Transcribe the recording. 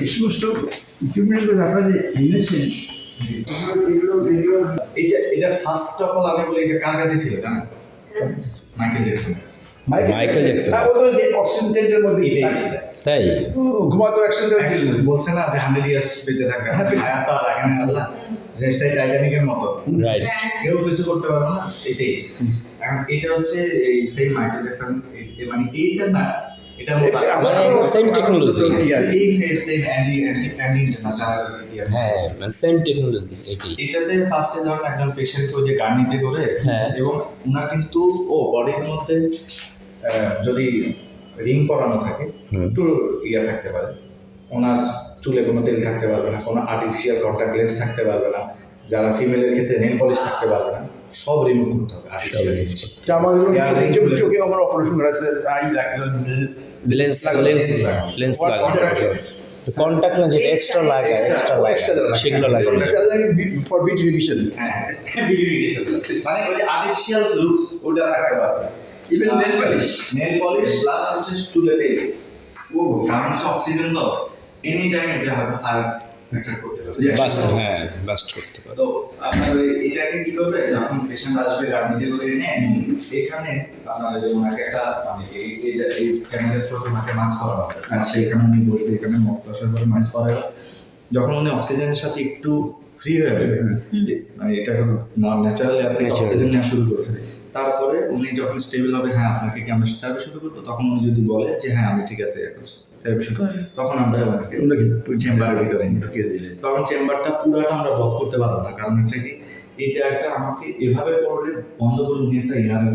এই সমস্ত ইকুইপমেন্টগুলো আপনারা যে এনেছেন এটা ফার্স্ট অফ অল আমি বলি এটা কার কাছে ছিল জানেন? Michael Jackson. Michael Jackson. ও তো যে অক্সিজেন ট্যাঙ্কের মধ্যে এটাই সেটা। তাই ঘুমাতো অক্সিজেন বলছে না যে 100 ইয়ার্স বেঁচে থাকবে, হায়াত তো আর রাখে না আল্লাহ, সেই টাইটানিকের মতো রাইট। কেউ কিছু করতে পারবে না। এটাই এখন এটা হচ্ছে এই সেম মাইকেল জ্যাকসন, মানে এইটা না, এটা মানে সেম টেকনোলজি। এই সেম অ্যান্ডি ইন্টারন্যাশনাল। হ্যাঁ মানে সেম টেকনোলজি এটি। এটাতে ফার্স্টে ধরেন একজন পেশেন্টকে যে গার্নিতে করে, হ্যাঁ। এবং ওনার কিন্তু বডির মধ্যে যদি রিং পরানো থাকে একটু ইয়ে থাকতে পারে, ওনার চুলে কোনো তেল থাকতে পারবে না, কোনো আর্টিফিশিয়াল কন্ট্যাক্ট লেন্স থাকতে পারবে না, যারা ফিমেলের ক্ষেত্রে নেল পলিশ থাকতে পারবে না, সব রিমুভ করতে হবে আর্টিফিশিয়াল জিনিস। চোখে আমার অপারেশন করেছে লেন্স কন্টাক্ট লেন্স যেটা এক্সট্রা লাগে, সেগুলো লাগে ফর বিউটিফিকেশন। হ্যাঁ, বিউটিফিকেশন মানে ওই যে আর্টিফিশিয়াল লুকস ওটা থাকতে পারবে। ইভেন নেল পলিশ প্লাস হচ্ছে চুলে তেল, কারণ হচ্ছে অক্সিজেন তো এনি টাইম এটা হয়তো ফায়ার মেটার করতে পারবে, বাস্ট। হ্যাঁ বাস্ট করতে পারে। তো আপনার এটাকে কি করবে, যখন পেশেন্ট আসবে গার্নিতে করে এনে সেখানে আপনার যে ওনাকে একটা মানে এই ক্যামেরার থ্রুতে ওনাকে মাস্ক করা হবে। আচ্ছা, এখানে উনি বসবে, এখানে মক বসার পরে মাস্ক করা হবে। যখন উনি অক্সিজেনের সাথে একটু ফ্রি হয়ে যাবে, মানে এটা ন্যাচারালি আপনি অক্সিজেন নেওয়া শুরু করবে, তারপরে উনি যখন স্টেবল হবে, হ্যাঁ আপনাকে কি আমরা থেরাপি শুরু করবো, তখন উনি যদি বলে যে হ্যাঁ আমি ঠিক আছে এখন থেরাপি শুরু, তখন আমরা ওনাকে চেম্বারের ভিতরে ঢুকিয়ে দিলে, তখন চেম্বারটা পুরাটা আমরা ব্লক করতে পারবো না, কারণ হচ্ছে কি এটা একটা আমাকে এভাবে করে বন্ধ করে উনি একটা এয়ার